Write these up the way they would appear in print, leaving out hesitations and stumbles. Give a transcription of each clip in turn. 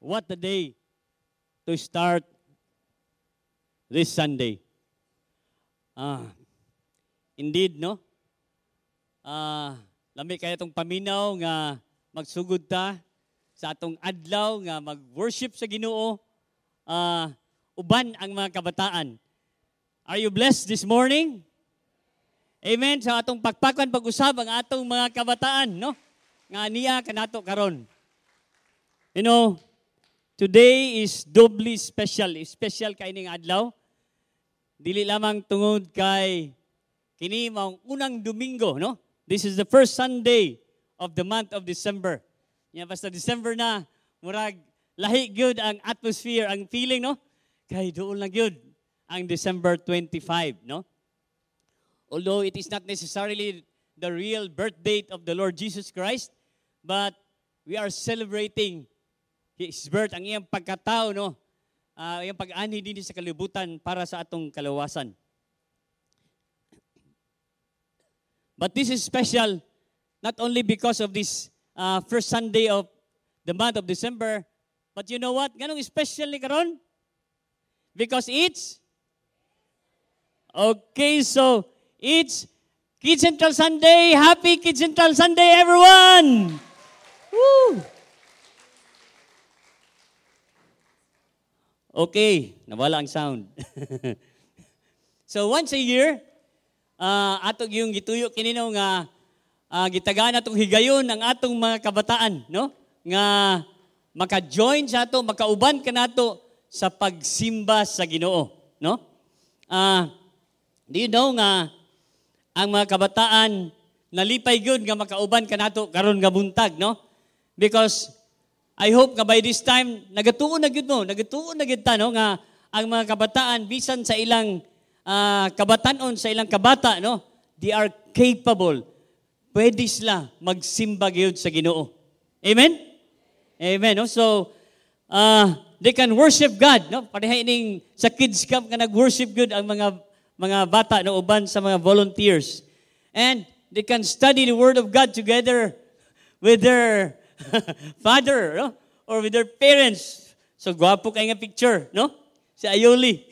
What a day to start this Sunday. Indeed, no? Lami kaya itong paminaw nga magsugod ta sa atong adlaw nga mag-worship sa Ginoo. Uban ang mga kabataan. Are you blessed this morning? Amen. Sa atong pagpakwan pag-usab ang atong mga kabataan, no? Nga niya kanato karon. You know, today is doubly special. Special kay ning adlaw. Dili lamang tungod kay kini maong unang Domingo, no? This is the first Sunday of the month of December. Yan, basta December na, murag lahi gyud ang atmosphere, ang feeling, no? Kay doon lang gyud ang December 25, no? Although it is not necessarily the real birth date of the Lord Jesus Christ, but we are celebrating His birth, ang iyang pagkatao, no? Iyang pag-ani din sa kalibutan para sa atong kalawasan. But this is special not only because of this first Sunday of the month of December, but you know what? Ganong special ni karon? Because it's okay, so it's Kids Central Sunday. Happy Kids Central Sunday, everyone! Woo! Okay, nawala ang sound. So once a year, atong yung gituyo kinino nga gitagaan atong higayon ang atong mga kabataan, no? Nga maka-join sa ato, makauban ka nato sa pagsimba sa Ginoo, no? Do you know nga ang mga kabataan nalipay gyud nga makauban ka nato karon nga buntag, no? Because I hope nga by this time nagatuon na gyud ta, no, nga ang mga kabataan bisan sa ilang kabatanon, sa ilang kabata, no, they are capable. Pwede sila magsimba gyud sa Ginoo. Amen? Amen, no? So they can worship God, no? Pareha ining sa kids camp nga nag-worship gyud ang mga bata, no, uban sa mga volunteers. And they can study the Word of God together with their father, no? Or with their parents. So gwapo kay nga picture, no? Si Ayoli.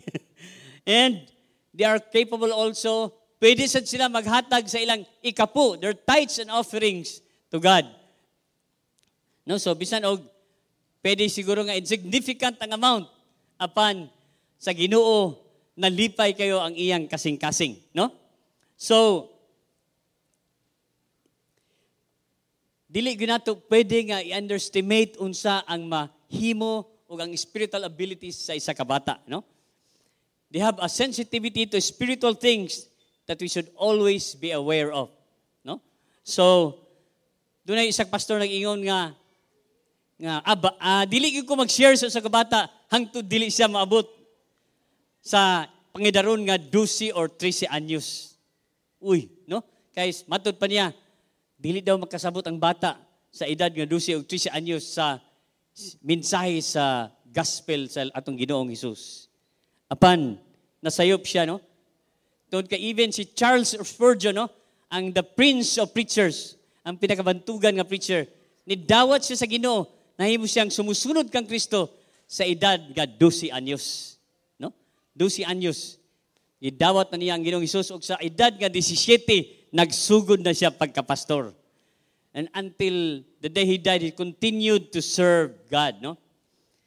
And they are capable also, pwede sad sila maghatag sa ilang ikapu, their tithes and offerings to God. No, so bisan og pwede siguro nga insignificant ang amount apan sa Ginoo nalipay kayo ang iyang kasing-kasing, no? So dili ginato pwede nga i-underestimate unsa ang mahimo ug ang spiritual abilities sa isa ka bata, no? They have a sensitivity to spiritual things that we should always be aware of, no? So dunay isang pastor nag-ingon nga dili gyud ko mag-share sa ka bata hangtod dili siya maabot sa pangidaron nga 12 or 13 anyos. Uy, no? Kay matud pa niya dili daw makasabot ang bata sa edad nga 12 o 13 anyos sa mensahe sa gospel sa atong Ginoong Hesus. Apan, nasayop siya, no? Tungod ka even si Charles Spurgeon, no? Ang the prince of preachers, ang pinakabantugan nga preacher, nidawat siya sa Ginoo, nahimo siyang sumusunod kang Kristo sa edad nga 12 anyos. No? 12 anyos. Nidawat na niya ang Ginoong Hesus ug sa edad nga 17, nagsugod na siya pagkapastor. And until the day he died, he continued to serve God, no?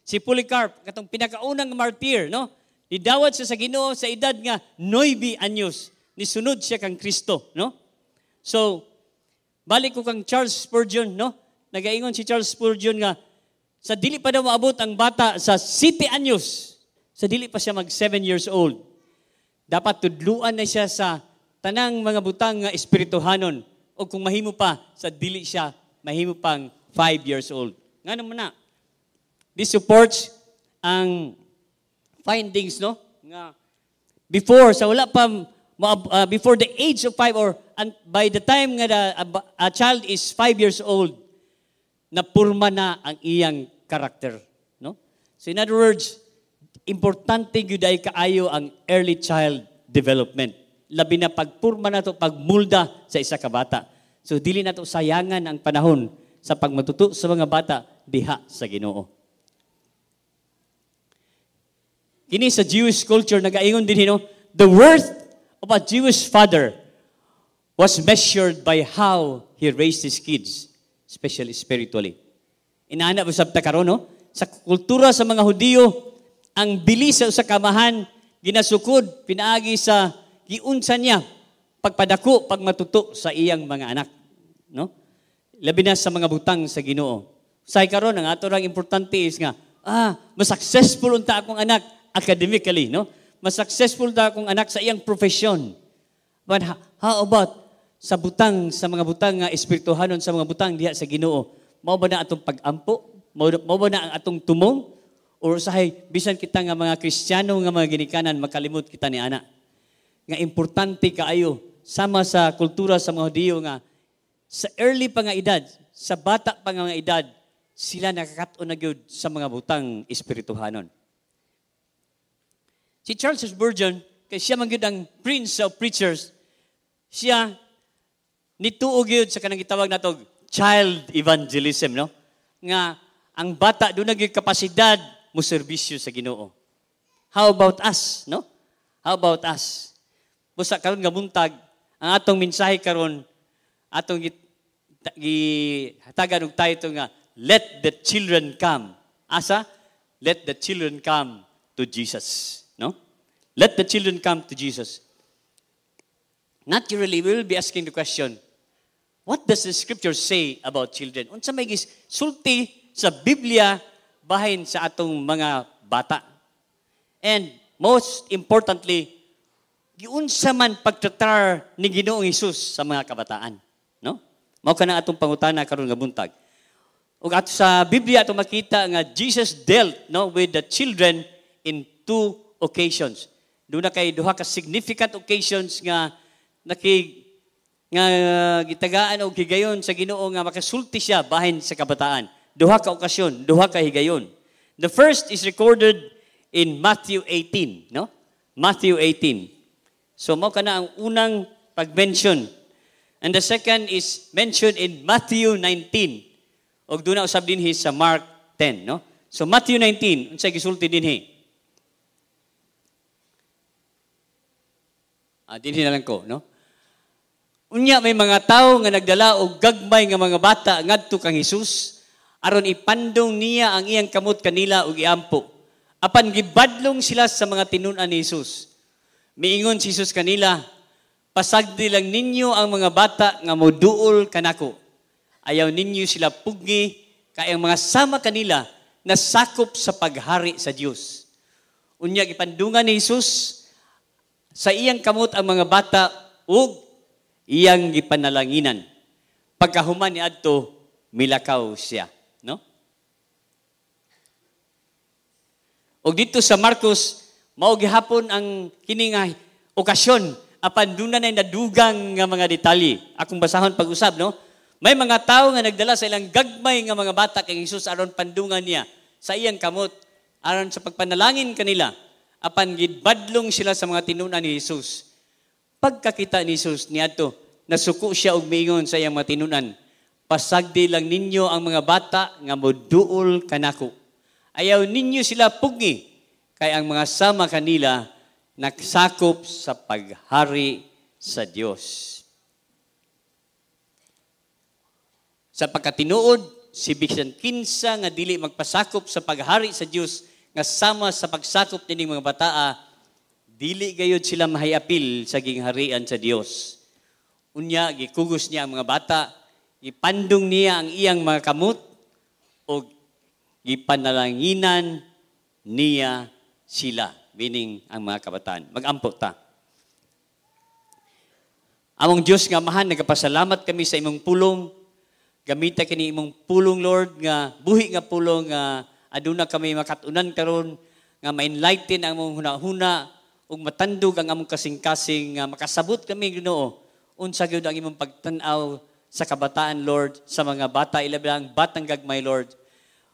Si Polycarp, katong pinakaunang martyr, no? Idawat siya sa Ginoo sa edad nga 9 anyos. Nisunod siya kang Kristo, no? So, balik ko kang Charles Spurgeon, no? Nagaingon si Charles Spurgeon nga sa dili pa daw maabot ang bata sa 7 anyos. Sa dili pa siya mag 7 years old. Dapat tudluan na siya sa tanang mga butang nga espirituhanon o kung mahimo pa sa dili siya mahimo pang 5 years old. Nga naman na. This supports ang findings, no? Nga before sa wala pa before the age of 5 or by the time nga a child is 5 years old, napurma na ang iyang karakter, no? So in other words, importante gyud ay kaayo ang early child development. Labi na pagpurma na to, pagmulda sa isa ka bata. So dili na to sayangan ang panahon sa pagmatuto sa mga bata diha sa Ginoo. Kini sa Jewish culture, nagaingon din, the worth of a Jewish father was measured by how he raised his kids, especially spiritually. Inaana ba sabta karon, no? Sa kultura sa mga Hudiyo, ang bilis sa usa ka amahan ginasukod pinaagi sa giunsa niya pagpadako pagmatuto sa iyang mga anak, no? Labi na sa mga butang sa Ginoo. Say karon ang ato rang importante is nga mas successful unta akong anak academically, no? Mas successful ta akong anak sa iyang profession. But how about sa mga butang nga espirituhanon, sa mga butang diha sa Ginoo? Mao ba na atong pag-ampo? Mao ba na ang atong tumong? Or usahay bisan kita nga mga Kristiyano nga mga ginikanan makalimot kita ni ana? Nga importante kaayo sama sa kultura sa mga Hudiyo nga sa early pa nga edad, sa bata pa nga edad, sila nakakaton na gyud sa mga butang espirituhanon. Si Charles Spurgeon, kay siya man gyud ang prince of preachers, siya nituog gyud sa kanang gitawag natog child evangelism, no? Nga ang bata doon naging kapasidad mo serbisyo sa Ginoo. How about us, no? How about us? Busa karon nga buntag, ang atong mensahe karon atong hatagan og title nga Let the Children Come. Asa? Let the children come to Jesus, no? Let the children come to Jesus. Naturally, we will be asking the question, what does the scripture say about children? Unsa may sulti sa Biblia bahin sa atong mga bata? And most importantly, giunsa man pagtratar ni Ginoong Hesus sa mga kabataan, no? Mao kana atong pangutana karon nga buntag. Ug ato sa Biblia ato makita nga Jesus dealt, no, with the children in 2 occasions. Doon na kay duha ka significant occasions nga gitagaan o higayon sa Ginoo nga makasulti siya bahin sa kabataan. Duha ka okasyon, duha ka higayon. The first is recorded in Matthew 18, no? Matthew 18. So mao kana ang unang pag-mention. And the second is mentioned in Matthew 19. Og doon na usab dinhi sa Mark 10, no? So Matthew 19, unsay gisulti dinhi? Dinhi na lang ko, no? Unya may mga tawo nga nagdala og gagmay nga mga bata ngadto kang Hesus aron ipandong niya ang iyang kamot kanila og iampo. Apan gibadlong sila sa mga tinun-an ni Hesus. Miingon si Hesus kanila, pasagdi lang ninyo ang mga bata nga moduol kanako. Ayaw ninyo sila pugni kay ang mga sama kanila nasakop sa paghari sa Dios. Unya gipandungan ni Hesus sa iyang kamot ang mga bata ug iyang gipanalanginan. Pagkahuman ni adto, milakaw siya, no? Og dito sa Marcos, mao gihapon ang kini nga okasyon apan dunay na nadugang nga mga detalye. Akong basahon pag-usab, no? May mga tawo nga nagdala sa ilang gagmay nga mga bata kay Hesus aron pandungan niya sa iyang kamot aron sa pagpanalangin kanila. Apan gidbadlong sila sa mga tinunan ni Hesus. Pagkakita ni Jesus niadto, nasuko siya og miingon sa iyang mga tinunan, pasagdi lang ninyo ang mga bata nga moduol kanako. Ayaw ninyo sila pugni, kay ang mga sama kanila nagsakop sa paghari sa Dios. Sa pagkatinuod, si bisan kinsa nga dili magpasakop sa paghari sa Dios nga sama sa pagsakop nining mga bataa, dili gayud sila mahayapil sa gingharian sa Dios. Unya gikugos niya ang mga bata, gipandong niya ang iyang mga kamot o gipanalanginan niya sila, meaning ang mga kabataan. Mag-ampo ta. Among Dios nga mahan, nagapasalamat kami sa imong pulong. Gamita kini imong pulong, Lord, nga buhi nga pulong nga aduna kami makatunan karon nga ma-enlighten ang among hunahuna ug matandog ang among kasing-kasing nga makasabot kami Ginoo unsa gyud ang imong pagtan-aw sa kabataan, Lord, sa mga bata ilabi ang batang gagmay, Lord.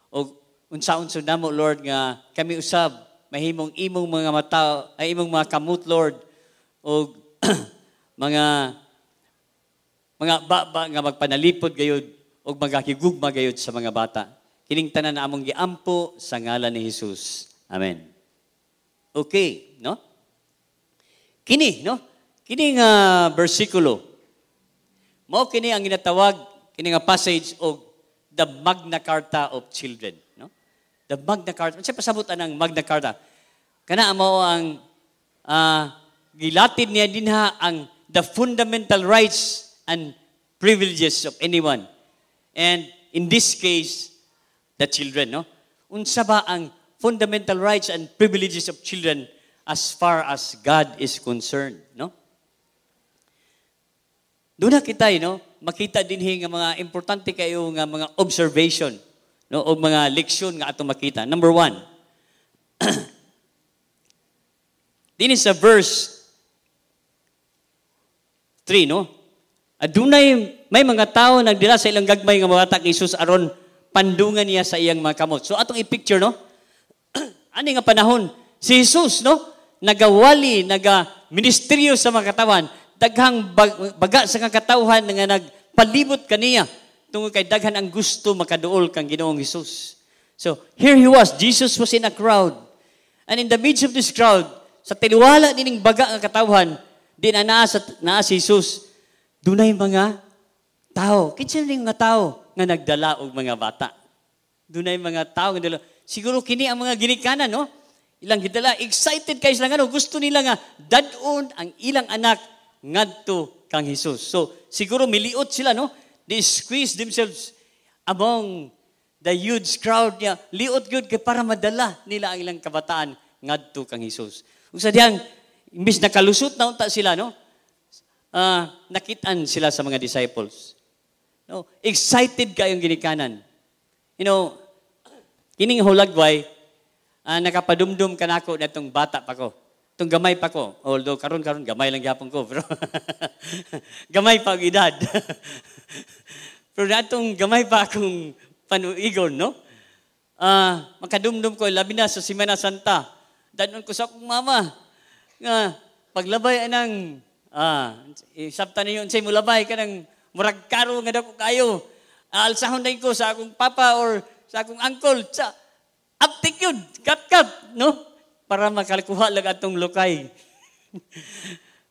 Og unsa-unsa namo, Lord, nga kami usab mahimong imong mga mata ay imong mga kamot, Lord, og mga baba nga magpanalipod gayud og magahigugma gayud sa mga bata. Kining tanan na among giampo sa ngalan ni Hesus. Amen. Okay, no? Kini, no? Kini nga bersikulo, mao kini ang ginatawag, kini nga passage o the Magna Carta of Children, no? The Magna Carta. Siya pasabutan ng Magna Carta. Kana mao ang gilatid niya dinha ang the fundamental rights and privileges of anyone. And in this case, the children, no? Unsa ba ang fundamental rights and privileges of children as far as God is concerned, no? Doon na kita, no? Makita din nga mga importante kayo nga mga observation, no? O mga leksyon nga atong makita. Number 1, din sa verse 3, no? Adunay may mga tao nagdala sa ilang gagmay nga mga bata kay Jesus aron pandungan niya sa iyang mga kamot. So atong i-picture, no? Ani nga panahon si Jesus, no? Nagawali, ministeryo sa mga katawan, daghang baga sa katawhan nga nagpalibot kaniya tungod kay daghan ang gusto makaduol kang Ginoong Jesus. So here he was, Jesus was in a crowd. And in the midst of this crowd, sa tiliwala nining baga nga katawhan, di naa si Jesus, dunay mga tao. Kinsa ning mga tao nga nagdala og mga bata? Dunay mga tao nga nagdala. Siguro kini ang mga ginikanan, no? Ilang gidala, excited kayo sila nga, no? Gusto nila nga dadon ang ilang anak ngadto kang Jesus. So siguro miliot sila, no? They squeeze themselves among the huge crowd niya. Liot gyud kay para madala nila ang ilang kabataan ngadto kang Jesus. Ug sa diyang imbis nakalusot na unta sila, no? Nakitaan sila sa mga disciples. No, excited kayong ginikanan. You know, kining hulagway, nakapadumdum kanako natong bata pa ko. Itong gamay pa ko. Although karon gamay lang gyapon ko, pero gamay pa ang edad. Pero natong gamay pa akong panuigon, no? Makadumdum ko labi na sa Semana Santa. Danon ko sa akong mama nga paglabay anang sabta ninyo unsay mo labay kanang murag karo nga dako kayo. Alsahon din ko sa akong papa or sa akong uncle sa aptik yun, kat, no? Para makalikuha lang atong lukay.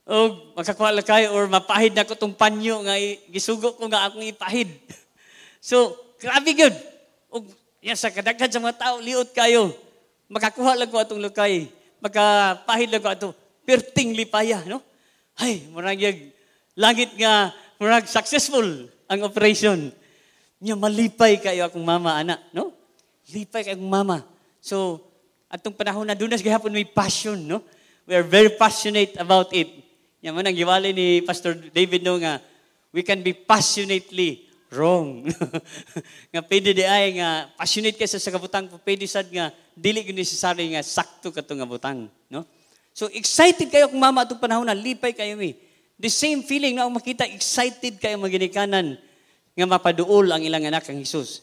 O makakuha lang kayo or mapahid na ko tong panyo nga gisugo ko nga akong ipahid. So, grabe yun. O yan sa kadaghan sa mga tao, liot kayo. Makakuha lang ko atong lukay. Makapahid lang ko ato. Perting lipaya, no? Ay, murag yung langit nga, murag successful ang operation. Nya malipay kayo akong mama, anak, no? Lipay kayo akong mama. So, atong panahon na doon na gihapon may passion, no? We are very passionate about it. Yan man ang giwali ni Pastor David, no, nga we can be passionately wrong. Nga pwede di ay nga passionate ka sa kabutang, pwede sad nga dili gyud necessary nga sakto kato nga butang, no? So excited kayo kung mama atong panahon na lipay kayo mi. The same feeling na makita excited kayo maginikanan nga mapaduol ang ilang anak ang Jesus.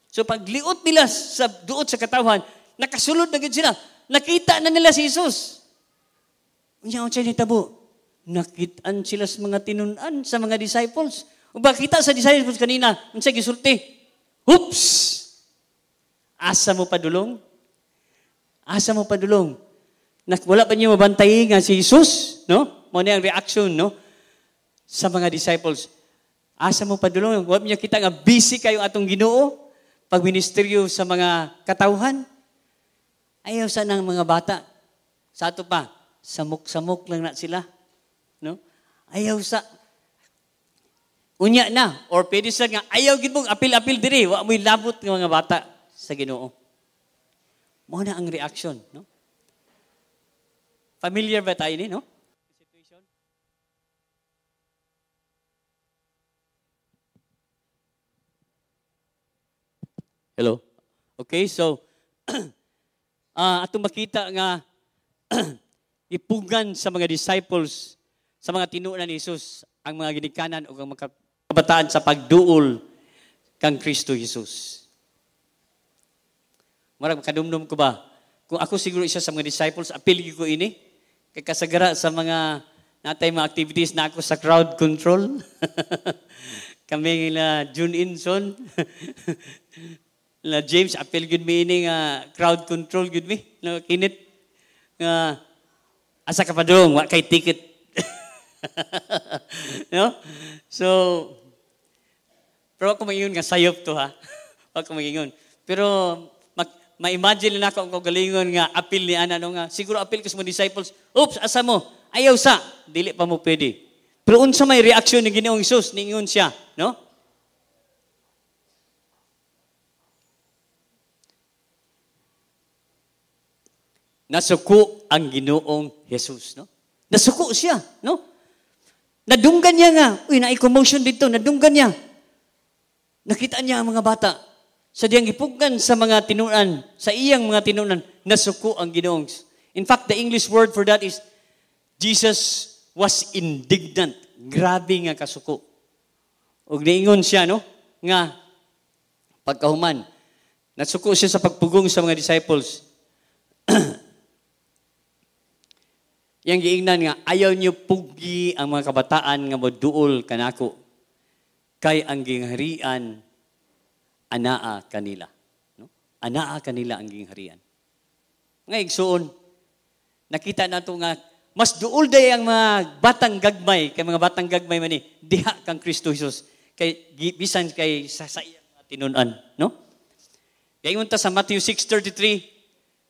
So pagliot nila sa duot sa katawhan, nakasulod na gid sila. Nakita na nila si Jesus. Unya unsay nitabo? Nakitaan sila sa mga tinun-an sa mga disciples. O ba kita sa disciples kanina, unsay gisulti? Oops! Asa mo padulong? Asa mo padulong? Wala pa niyo mabantay nga si Jesus, no? Mo na ang reaction, no? Sa mga disciples. Asa mo padulong? Wala niyo kita nga busy kayo atong Ginoo pag ministeryo sa mga katawhan. Ayaw sa ng mga bata. Sa ato pa, samok-samok lang na sila, no? Ayaw sa unya na or pwede sa nga ayaw gid mong apil-apil diri, wa mo'y labot ng mga bata sa Ginoo. Mo na ang reaction, no? Familiar ba tayo ni, no? Situation. Hello. Okay, so atong makita nga ipugan sa mga disciples, sa mga tinunan ni Jesus ang mga ginikanan o ang mga kabataan sa pagduol kang Kristo Jesus. Marag makadumdum ko ba? Kung ako siguro isa sa mga disciples, apil ko ini. Kay kasagara sa mga natay mga activities na ako sa crowd control. Kami na June Inson. Na James, apil gud mi ini nga crowd control gud mi. No, kinit. nga asa ka padung, wa kay ticket. No? So, pero ako maingon nga sayop to ha. Ako maingon. Pero ma-imagine na ako ang kagalingon nga apil ni ana no nga siguro apil ko sa mga disciples. Oops, asa mo? Ayaw sa. Dili pa mo pwede. Pero unsa may reaksyon ni Ginoong Hesus niingon siya, no? Nasuko ang Ginoong Hesus, no? Nasuko siya, no? Nadunggan niya nga, na-commotion dito, nadunggan niya. Nakita niya ang mga bata. Sa diyang gipugkan sa mga tinunan, sa iyang mga tinunan, nasuko ang Ginoong. In fact, the English word for that is, Jesus was indignant. Grabe nga kasuko. O niingon siya, no? Nga, pagkahuman, nasuko siya sa pagpugong sa mga disciples. Yang giingnan nga, ayaw niyo pugi ang mga kabataan nga moduol kanako. Kay ang gingharian, anaa kanila. No? Anaa kanila ang gingharian. Nga igsuon, nakita nato nga, mas duol day ang mga batang gagmay, kay mga batang gagmay man diha kang Kristo Jesus. Kay bisan kay sa iyang tinunan, no? Kaya ingon ta sa Matthew 6:33,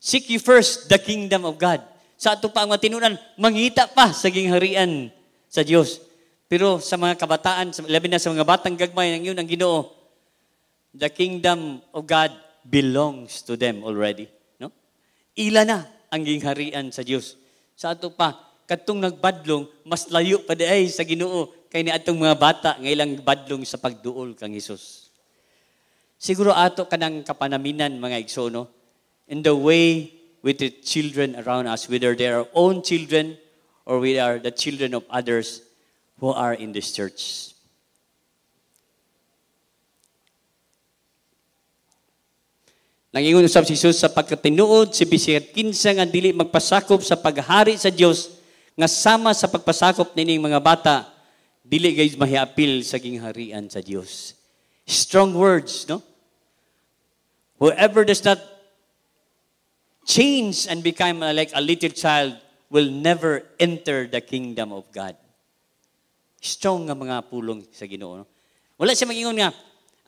seek ye first the kingdom of God. Sa ato pa ang matinunan, mangita pa sa gingharian sa Diyos. Pero sa mga kabataan, labi na sa mga batang gagmay, ang yun ang Ginoo, the kingdom of God belongs to them already. No? Ila na ang gingharian sa Diyos. Sa ato pa, katong nagbadlong, mas layo pa ay sa Ginoo kay ni atong mga bata nga ilang badlong sa pagduol kang Hesus. Siguro ato kanang kapanaminan mga igsoon, no? In the way with the children around us, whether they are our own children or we are the children of others who are in this church. Nangingon usab si Jesus sa pagkatinuod, si bisikat kinsa nga dili magpasakop sa paghari sa Dios nga sama sa pagpasakop nining mga bata, dili guys mahiapil sa gingharian sa Dios. Strong words, no? Whoever does not change and become like a little child will never enter the kingdom of God. Strong nga mga pulong sa Ginoo. No? Wala siya magingon nga,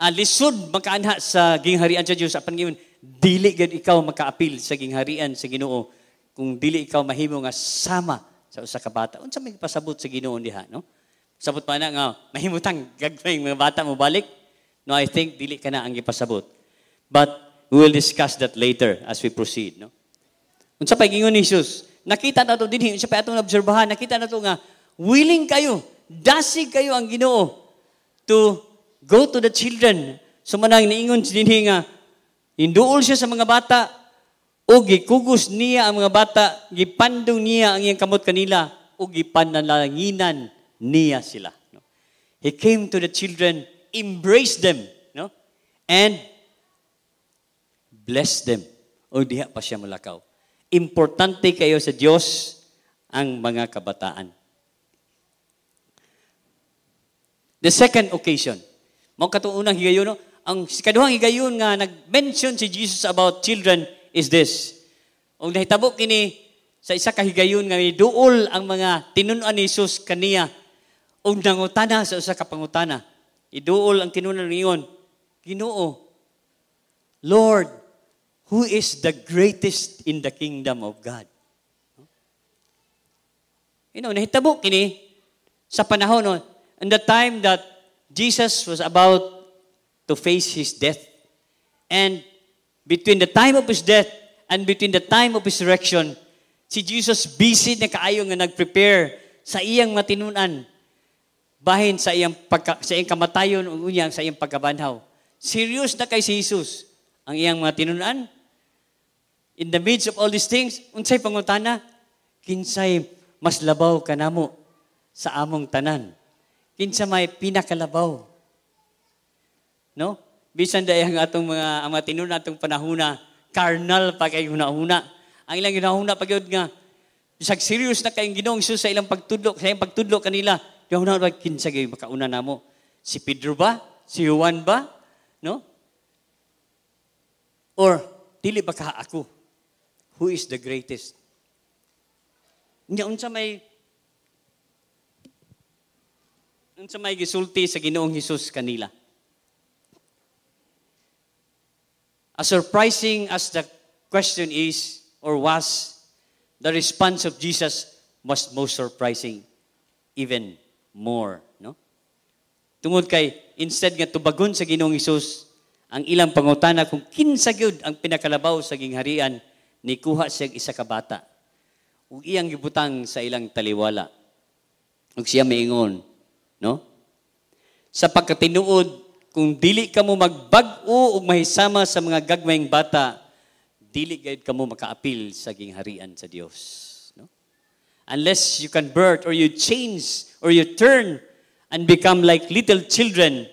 lisod makaanha sa gingharian sa Diyos. Apan ngayon, dili gad ikaw makaapil sa gingharian sa Ginoo kung dili ikaw mahimo nga sama sa usa ka bata. Unsa may pasabot sa Ginoo diha, no? Sabot pa na nga, mahimutang gagmay mga bata mo balik. No, I think dili ka na ang ipasabot. But we will discuss that later as we proceed, no? Unsa pa gingon ni Jesus? Nakita nato dinhi, unsa pa atong obserbahan, nakita nato nga willing kayo, dasig kayo ang Ginoo to go to the children. So manang niingon dinhi nga hinduol siya sa mga bata o gikugos niya ang mga bata, gipandong niya ang iyang kamot kanila o gipananalanginan niya sila, no? He came to the children, embraced them, no? And bless them. O diha pa siya mulakaw. Importante kayo sa Diyos ang mga kabataan. The second occasion. Mao katong unang higayon, no? Ang kaduhang higayon nga nag-mention si Jesus about children is this. Og nahitabo kini sa isa ka higayon nga duol ang mga tinun-an ni Jesus kaniya og nangutana sa usa ka pangutana. Iduol ang tinunan niyon. Ginoo, Lord, who is the greatest in the kingdom of God? Nahitabo kini sa panahon, no, in the time that Jesus was about to face his death. And between the time of his death and between the time of his resurrection, si Jesus busy na kaayo nga nag-prepare sa iyang matinunan bahin sa iyang kamatayon o unyang sa iyang pagkabanhaw. Serious na kay si Jesus ang iyang mga tinunan. In the midst of all these things, unsay pangutana? Kinsay mas labaw kanamo sa among tanan? Kinsa may pinakalabaw? No? Bisan dayang atong mga tinunan atong panahuna, carnal pa kay hunahuna. Ang ilang hunahuna pagyud nga bisag serious na kay Ginoong Hesus sa ilang pagtudlo kanila. Hunahuna kinsa gay makauna namo? Si Pedro ba? Si Juan ba? No? Or dili ba ka ako? Who is the greatest? Nya unsa may gisulti sa Ginoong Hesus kanila. As surprising as the question is or was, the response of Jesus was most surprising, even more, no? Tungod kay instead nga tubagon sa Ginoong Hesus ang ilang pangutana kung kinsa gyud ang pinakalabaw sa gingharian, ni kuha siya isa ka bata ug iyang gibutang sa ilang taliwala. Ug siya miingon, no? Sa pagkatinuod, kung dili ka mo magbag-o ug mahisama sa mga gagmayng bata, dili gayud ka mo makaapil sa gingharian sa Dios, no? Unless you convert or you change or you turn and become like little children,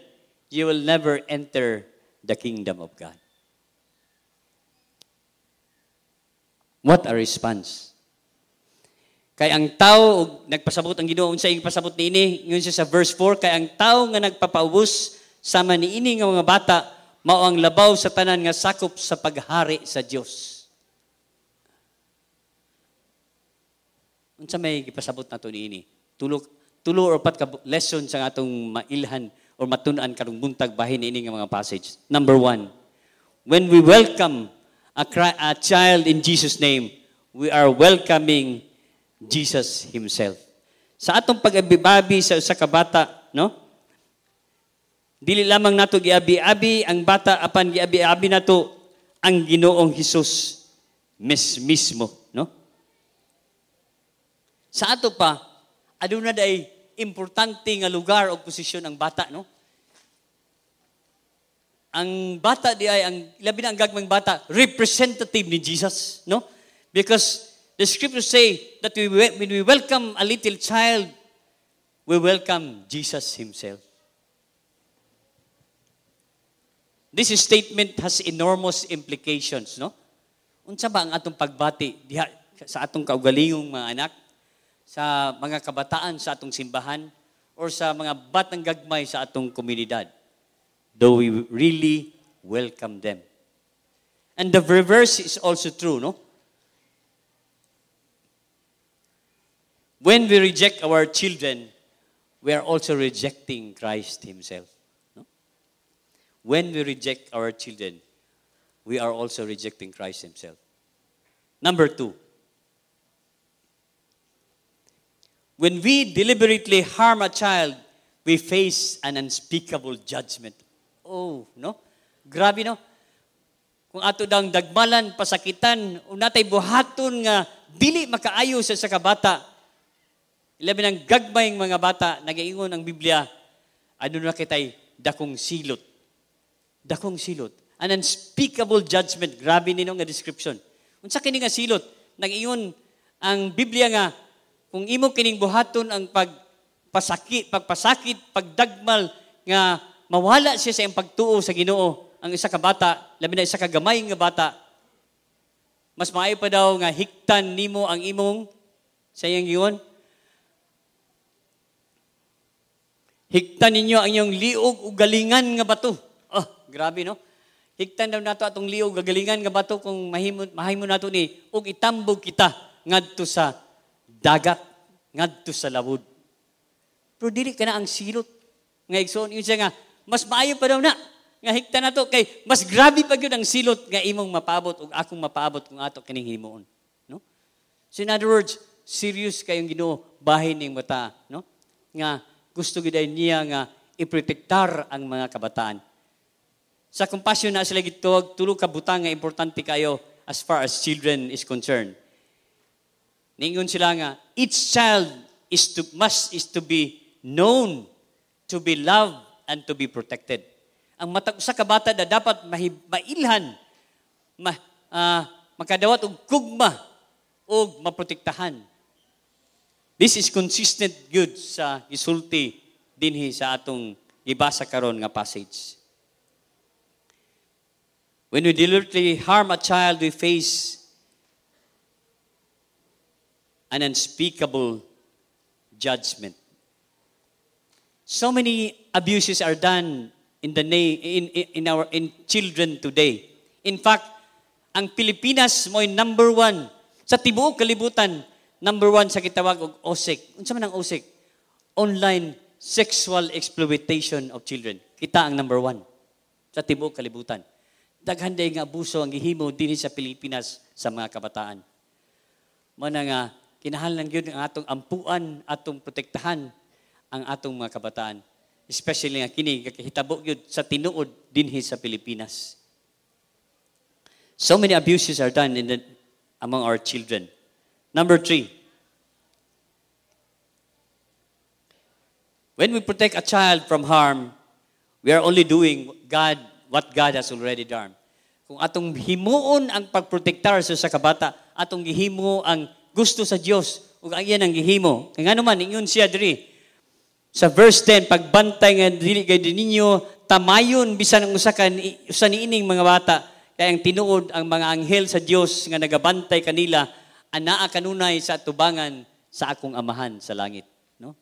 you will never enter the kingdom of God. What a response. Kay ang tao, nagpasabot ang Ginoo unsa ing pasabot niini, ingon siya sa verse 4, kay ang tao nga nagpapaubos sama niini nga mga bata, mao ang labaw sa tanan nga sakop sa paghari sa Dios. Unsa may gipasabot nato niini? Tulo or pat ka lesson sa atong mailhan or matun-an karong buntag bahin niini nga mga passage. Number 1, when we welcome a child in Jesus' name, we are welcoming Jesus Himself. Sa atong pag-abibabi sa usa ka bata, no? Dili lamang nato giabi-abi ang bata, apan giabi-abi nato ang Ginoong Hesus mismo, no? Sa ato pa, aduna day importante nga lugar o posisyon ang bata, no? Ang bata di ay labi na ang gagmang bata, representative ni Jesus, no? Because the scriptures say that when we welcome a little child, we welcome Jesus Himself. This statement has enormous implications, no? Unsa ba ang atong pagbati diha sa atong kaugalingong mga anak, sa mga kabataan sa atong simbahan, or sa mga batang gagmay sa atong komunidad? Though we really welcome them. And the reverse is also true, no? When we reject our children, we are also rejecting Christ Himself. No? When we reject our children, we are also rejecting Christ Himself. Number 2, when we deliberately harm a child, we face an unspeakable judgment. Oh, no? Grabe, no? Kung ato dang dagmalan, pasakitan, o natay buhaton nga dili makaayo sa kabata, ilabi ng gagmayng mga bata, nag-iingon ang Biblia, ano na kitay, dakong silot. Dakong silot. An unspeakable judgment. Grabe nino nga description. Unsa kini nga silot? Nag-iingon ang Biblia nga, kung imo kining buhaton ang pagpasakit, pagdagmal, nga mawala siya sa iyang pagtuo sa Ginoo, ang isa ka bata, labi na isa ka gamay nga bata, mas maayo pa daw nga hiktan nimo ang imong sa iyang giyon. Hiktan ninyo ang inyong liog o galingan nga bato. Oh, grabe, no? Hiktan daw nato atong liog o galingan nga bato kung mahimo nato ni ug itambog kita ngadto sa dagat, ngadto sa lawod. Pero dili ka na ang silot nga igsoon. Yun siya nga, mas maayo pa daw na nga hiktan nato kay mas grabe pa gyud ang silot nga imong mapaabot ug akong mapaabot kung ato kining himuon, no? So in other words, serious kayong Ginoo bahin ning bata, no? Nga gusto gid niya nga iprotektar ang mga kabataan. Sa compassion na sila gituog, tulo ka butang nga importante kayo as far as children is concerned. Ningon sila nga, each child is to be known, to be loved, and to be protected. Ang matag usa ka bata na dapat mailhan, makadawat og kugma og maprotektahan. This is consistent good sa gisulti dinhi sa atong gibasa karon nga passage. When we deliberately harm a child, we face an unspeakable judgment. So many abuses are done in children today. In fact, ang Pilipinas mo'y number 1 sa tibuok kalibutan number one sa kitawag og OSIC. Unsa man ang OSIC? Online sexual exploitation of children. Kita ang number one sa tibuok kalibutan. Daghan day nga abuso ang gihimo dinhi sa Pilipinas sa mga kabataan. Mana nga kinahanglan gyud ang atong ampuan, atong protektahan ang atong mga kabataan. Especially nga kini kakahitabo gyud sa tinuod dinhi sa Pilipinas. So many abuses are done among our children. Number 3. When we protect a child from harm, we are only doing what God has already done. Kung atong himuon ang pagprotektar sa kabata, atong gihimo ang gusto sa Dios ug ang iyan ang gihimo. Kaya nga naman ingon siya diri sa verse 10, pagbantay nga dili gay ninyo tamayon bisan ang usa niining mga bata. Kaya ang tinuod ang mga anghel sa Dios nga nagabantay kanila anaa kanunay sa tubangan sa akong amahan sa langit, no?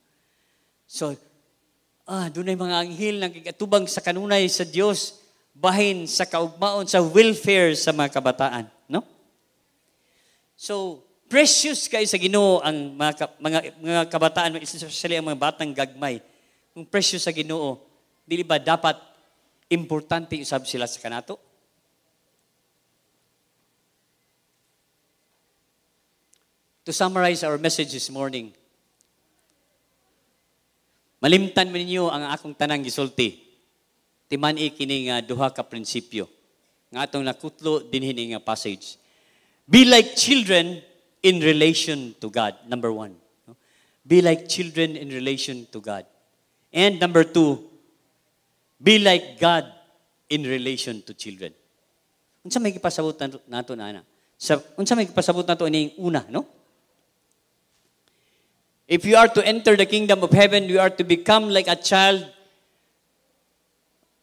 So, dunay mga anghel nang kigatubang sa kanunay sa Dios bahin sa kaugmaon sa welfare sa mga kabataan, no? So, precious kay sa Ginoo ang mga kabataan, especially ang mga batang gagmay. Kung precious sa Ginoo, dili ba dapat importante usab sila sa kanato? To summarize our message this morning, malimtan mo ninyo ang akong tanang gisulti. Timan-i kini nga duha ka prinsipyo. Nga atong nakutlo dinhi nga passage. Be like children in relation to God. Number 1. Be like children in relation to God. And number 2, be like God in relation to children. Unsa may gipasabot nato na? Unsa may gipasabot nato ining una, no? If you are to enter the kingdom of heaven, you are to become like a child.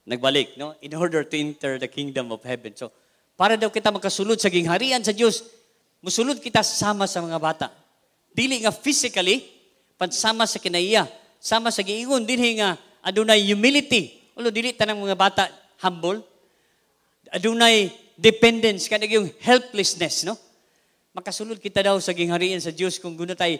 Nagbalik, no? In order to enter the kingdom of heaven. So, para daw kita makasulod sa gingharian sa Dios, musulod kita sama sa mga bata. Dili nga physically, pansama sa kinaiya, sama sa giingon, dinhi nga adunay humility. Ulo dili tanang mga bata humble. Adunay dependence, kanang yung helplessness, no? Makasulod kita daw sa gingharian sa Dios kung guna tay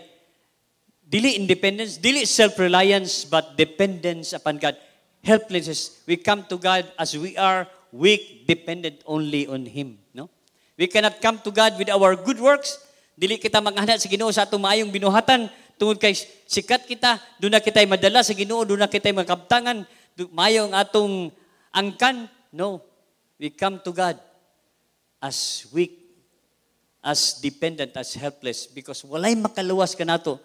dili independence, dili self-reliance, but dependence upon God. Helplessness. We come to God as we are, weak, dependent only on Him. No? We cannot come to God with our good works. Dili kita manghana sa Ginoo sa atong maayong binuhatan. Tungod kay sikat kita, doon na kita'y madala sa Ginoo, doon na kita'y magkabtangan, maayong atong angkan. No. We come to God as weak, as dependent, as helpless, because walay makaluwas ka nato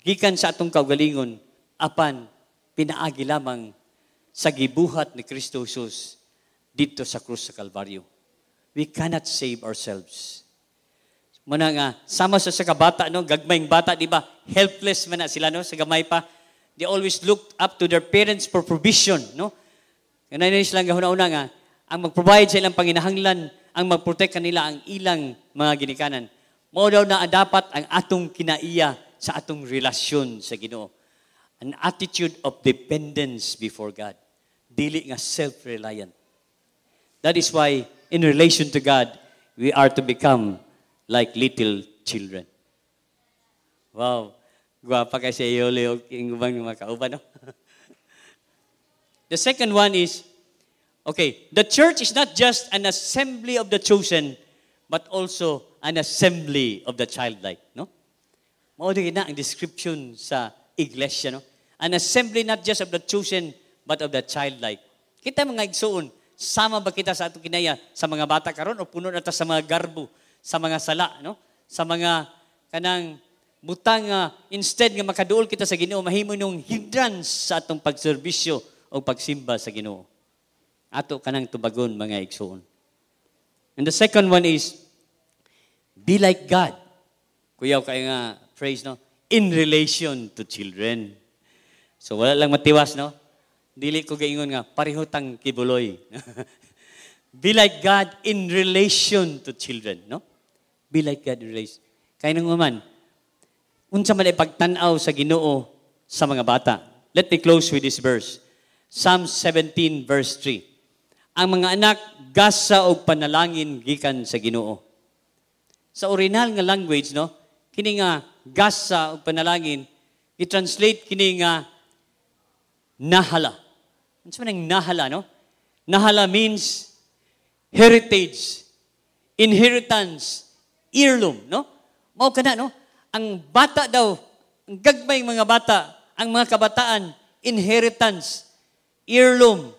gikan sa atong kaugalingon apan pinaagi lamang sa gibuhat ni Kristo Jesus dito sa krus sa Kalbaryo. We cannot save ourselves. Muna nga, sama sa kabata, no? Gagmayng bata, di ba? Helpless man na sila, no? Sa gamay pa. They always looked up to their parents for provision, no? Ganun silang gahuna-una nga, ang mag-provide sa ilang panginahanglan, ang mag-protect kanila ang ilang mga ginikanan. Mao daw na dapat ang atong kinaiya sa atong relasyon sa Ginoo. An attitude of dependence before God. Dili nga self-reliant. That is why, in relation to God, we are to become like little children. Wow. Guwapa kay si Yoli o ingubang mga kauban, no? The second one is, okay, the church is not just an assembly of the chosen, but also an assembly of the childlike, no? Maudi na ang description sa iglesia, no? An assembly not just of the chosen, but of the childlike. Kita mga igsoon, sama ba kita sa atong kinaya sa mga bata karon o puno na ta sa mga garbo, sa mga sala, no? Sa mga kanang butang instead nga makaduol kita sa Ginoo, mahimo nung hindrance sa atong pagserbisyo o pagsimba sa Ginoo. Ato kanang tubagon mga igsoon. And the second one is, be like God. Kuyaw kayo nga phrase, no? In relation to children. So, wala lang matiwas, no? Dili ko gaingon nga, parihutang kibuloy. Be like God in relation to children, no? Be like God in relation. Kaya nang man, unsa man ay pagtanaw sa Ginoo sa mga bata. Let me close with this verse. Psalm 17 verse 3. Ang mga anak, gasa o panalangin gikan sa Ginoo. Sa original nga language, no? kini nga gasa o panalangin, i-translate kini nga nahala. Ano sa manang nahala, no? Nahala means heritage, inheritance, heirloom, no? Mao kana, no? Ang bata daw, ang gagmayng mga bata, ang mga kabataan, inheritance, heirloom,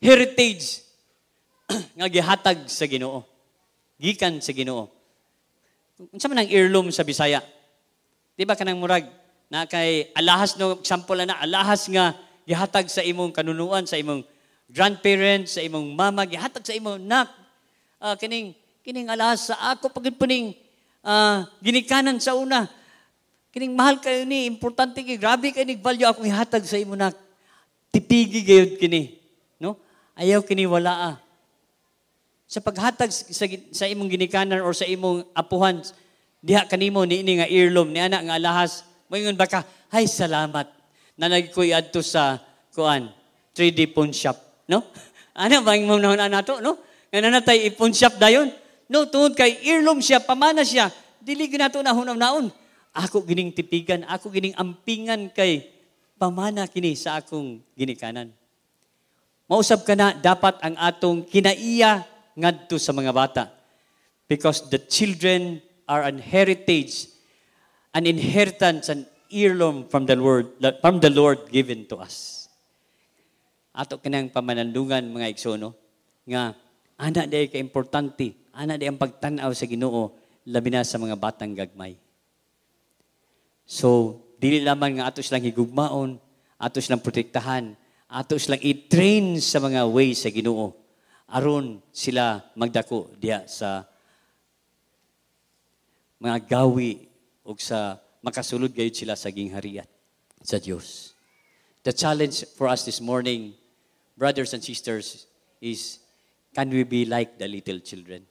heritage, nga gihatag sa Ginoo. Gikan sa Ginoo. Unsa man ang heirloom sa Bisaya? Di ba kanang murag na kay alahas no example na alahas nga gihatag sa imong kanunuan, sa imong grandparents, sa imong mama, gihatag sa imong nak. Kining alahas sa ako pagid puning ginikanan sa una. Kining mahal kayo ni, importante kay grabe kay nig value akong ihatag sa imo nak. Tipigi gayud kini, no? Ayaw kini walaa. Sa paghatag sa imong ginikanan or sa imong apuhan, diha kanimo niini nga heirloom ni ana nga alahas. Moingon baka, hay salamat na nagkuy adto sa 3D pawn shop, no? Ana ba imong nahon nato, no? Nga nanatay pawn shop dayon. No, tungod kay heirloom siya, pamana siya. Dili ginato na hunaw-naon. Ako gining tipigan, ako gining ampingan kay pamana kini sa akong ginikanan. Mausab ka na, dapat ang atong kinaiya ngadto sa mga bata. Because the children are an heritage, an inheritance, an heirloom from the Lord given to us. Ato kanang pamanandungan mga igsoon, nga ana day ka importante, ana day ang pagtan-aw sa Ginoo labi na sa mga batang gagmay. So, dili lamang nga ato silang higugmaon, ato silang protektahan, ato silang i-train sa mga ways sa Ginoo aron sila magdako diha sa mga gawi o sa makasulod gayud sila sa gingharian sa Dios. The challenge for us this morning, brothers and sisters, is can we be like the little children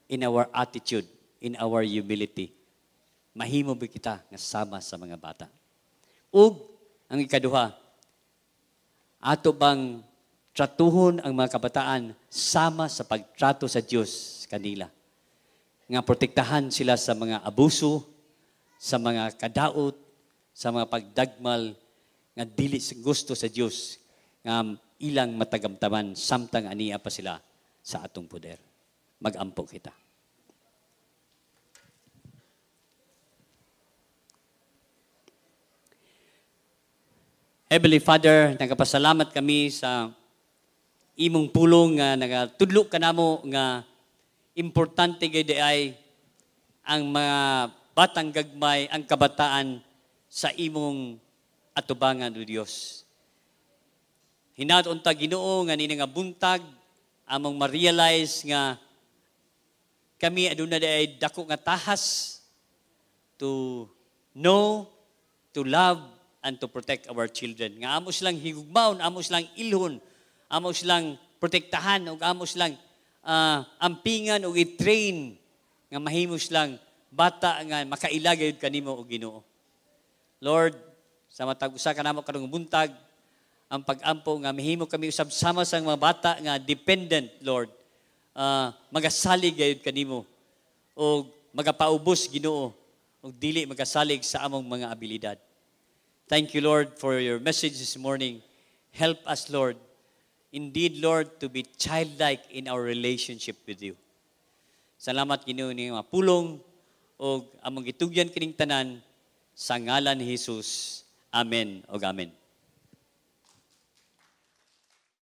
in our attitude, in our humility? Mahimo ba kita nga sama sa mga bata? Ug ang ikaduha, ato bang tratuhon ang mga kabataan sama sa pagtrato sa Dios kanila? Nga protektahan sila sa mga abuso, sa mga kadaot, sa mga pagdagmal nga dili gusto sa Dios nga ilang matagamtaman samtang aniya pa sila sa atong poder. Mag-ampo kita. Heavenly Father, nagapasalamat kami sa imong pulong nga nagatudlo ka namo nga importante gayud ay ang mga batang gagmay, ang kabataan sa imong atubangan o Dios. Hinaut unta Ginoo nga nini nga buntag among ma-realize nga kami aduna day dako nga tahas to know, to love, and to protect our children. Nga amo silang higugmaon, amo silang ilhon, amo silang protektahan, o amo silang ampingan o i-train nga mahimo silang bata nga makailagay kanimo o Ginoo. Lord, sa matag usa ka namo karong buntag, ang pag-ampo nga mahimo kami usab sama sa mga bata nga dependent, Lord. Magasalig gayud kanimo o magapaubos Ginoo o dili magasalig sa among mga abilidad. Thank you, Lord, for your message this morning. Help us, Lord, indeed, Lord, to be childlike in our relationship with you. Salamat Ginoo ni mga pulong o among gitugyan kining tanan sa ngalan ni Jesus. Amen o amen.